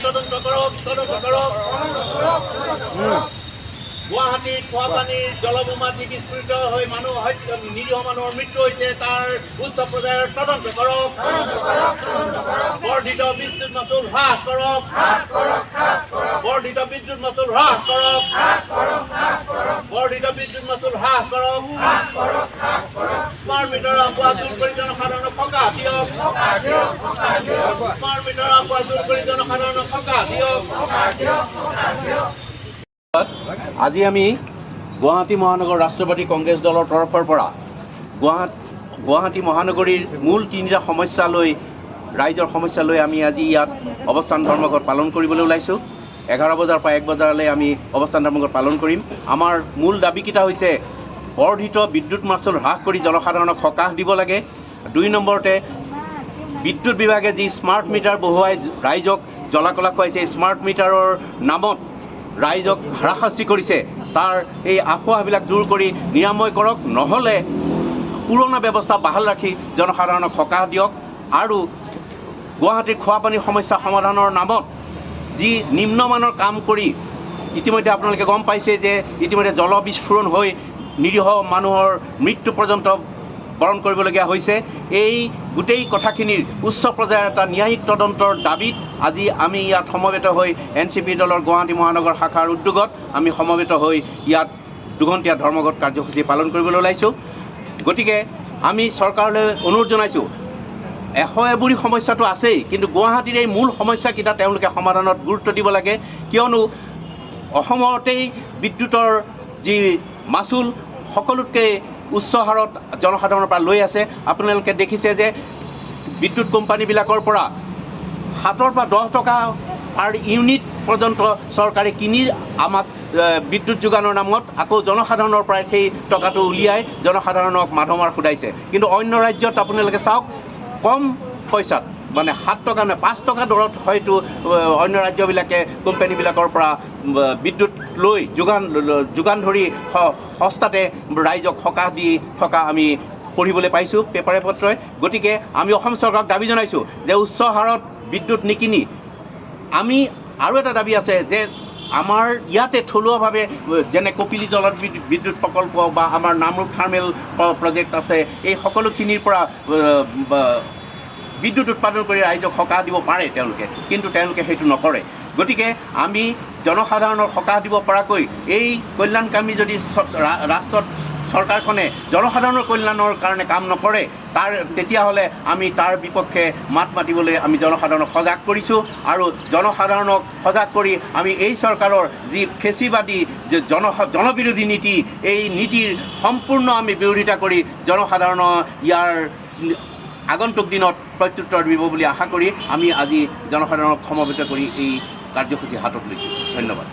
তদন্ত কৰক গুৱাহাটীত খোৱাপানীৰ জলবোমা যি বিস্ফোৰিত হৈ নিৰীহ মানুহৰ মৃত্যু হৈছে তাৰ উচ্চ পৰ্যায়ৰ তদন্ত কৰক বৰ্ধিত বিদ্যুৎ মাচুল হ্ৰাস কৰক বৰ্ধিত বিদ্যুৎ মাচুল হ্ৰাস কৰক বৰ্ধিত বিদ্যুৎ মাচুল হ্ৰাস কৰক স্মাৰ্ট মিটাৰ আঁপোৱা দূৰ কৰি জনসাধাৰণক সকাহ দিয়ক স্মাৰ্ট মিটাৰ আঁপোৱা দূৰ কৰি জনসাধাৰণক সকাহ দিয়ক। আজি আমি গুৱাহাটী মহানগৰ ৰাষ্ট্ৰবাদী কংগ্ৰেছ দলৰ তৰফৰ পৰা গুৱাহাটী মহানগৰীৰ মূল তিনিটা সমস্যা লৈ ৰাইজৰ সমস্যা লৈ আমি আজি ইয়াত অৱস্থান ধৰ্মঘট পালন কৰিবলৈ ওলাইছোঁ। 11 বজাৰ পৰা 1 বজালৈ আমি অৱস্থান ধৰ্মঘট পালন কৰিম। আমাৰ মূল দাবীকেইটা হৈছে বৰ্ধিত বিদ্যুৎ মাচুল হ্ৰাস কৰি জনসাধাৰণক সকাহ দিব লাগে। 2 নম্বৰতে বিদ্যুৎ বিভাগে যি স্মাৰ্ট মিটাৰ বহুৱাই ৰাইজক জ্বলাকলা খুৱাইছে, স্মাৰ্ট মিটাৰৰ নামত ৰাইজক হাৰাশাস্তি কৰিছে, তাৰ এই আফৱাহবিলাক দূৰ কৰি নিৰাময় কৰক, নহ'লে পুৰণা ব্যৱস্থা বাহাল ৰাখি জনসাধাৰণক সকাহ দিয়ক। আৰু গুৱাহাটীৰ খোৱাপানীৰ সমস্যা সমাধানৰ নামত যি নিম্নমানৰ কাম কৰি ইতিমধ্যে আপোনালোকে গম পাইছে যে ইতিমধ্যে জল বিস্ফোৰণ হৈ নিৰীহ মানুহৰ মৃত্যু পৰ্যন্ত বৰণ কৰিবলগীয়া হৈছে। এই গোটেই কথাখিনিৰ উচ্চ পৰ্যায়ৰ এটা ন্যায়িক তদন্তৰ দাবীত আজি আমি ইয়াত সমবেত হৈ NCP দলৰ গুৱাহাটী মহানগৰ শাখাৰ উদ্যোগত আমি সমবেত হৈ ইয়াত দুঘণ্টীয়া ধৰ্মঘট কাৰ্যসূচী পালন কৰিবলৈ ওলাইছোঁ। গতিকে আমি চৰকাৰলৈ অনুৰোধ জনাইছোঁ, 101 সমস্যাটো আছেই, কিন্তু গুৱাহাটীৰ এই মূল সমস্যাকেইটা তেওঁলোকে সমাধানত গুৰুত্ব দিব লাগে। কিয়নো অসমতেই বিদ্যুতৰ যি মাচুল সকলোতকৈ উচ্চ হাৰত জনসাধাৰণৰ পৰা লৈ আছে। আপোনালোকে দেখিছে যে বিদ্যুৎ কোম্পানীবিলাকৰ পৰা 7 পৰা 10 টকা পাৰ ইউনিট পৰ্যন্ত চৰকাৰে কিনি আমাক বিদ্যুৎ যোগানৰ নামত আকৌ জনসাধাৰণৰ পৰা সেই টকাটো উলিয়াই জনসাধাৰণক মাধমাৰ সোধাইছে। কিন্তু অন্য ৰাজ্যত আপোনালোকে চাওক, কম পইচাত মানে 7 টকা নে 5 টকা দৰত হয়তো অন্য ৰাজ্যবিলাকে কোম্পানীবিলাকৰ পৰা বিদ্যুৎ লৈ যোগান ধৰি সস্তাতে ৰাইজক সকাহ দি থকা আমি পঢ়িবলৈ পাইছোঁ পেপাৰে পত্ৰই। গতিকে আমি অসম চৰকাৰক দাবী জনাইছোঁ যে উচ্চ হাৰত বিদ্যুৎ নিকিনি আমি আৰু এটা দাবী আছে যে আমাৰ ইয়াতে থলুৱাভাৱে যেনে কপিলী জলবিদ্যুৎ প্ৰকল্প বা আমাৰ নামৰূপ থাৰ্মেল প্ৰজেক্ট আছে, এই সকলোখিনিৰ পৰা বিদ্যুৎ উৎপাদন কৰি ৰাইজক সকাহ দিব পাৰে কিন্তু তেওঁলোকে সেইটো নকৰে। গতিকে আমি জনসাধাৰণৰ সকাহ দিব পৰাকৈ এই কল্যাণকামী যদি ৰাষ্ট্ৰত চৰকাৰখনে জনসাধাৰণৰ কল্যাণৰ কাৰণে কাম নকৰে তেতিয়াহ'লে আমি তাৰ বিপক্ষে মাত মাতিবলৈ আমি জনসাধাৰণক সজাগ কৰিছোঁ। আৰু জনসাধাৰণক সজাগ কৰি আমি এই চৰকাৰৰ যি ফেচিবাদী জনবিৰোধী নীতি, এই নীতিৰ সম্পূৰ্ণ আমি বিৰোধিতা কৰি জনসাধাৰণৰ ইয়াৰ আগন্তুক দিনত প্ৰত্যুত্তৰ দিব বুলি আশা কৰি আমি আজি জনসাধাৰণক সমবেত কৰি এই কাৰ্যসূচী হাতত লৈছোঁ। ধন্যবাদ।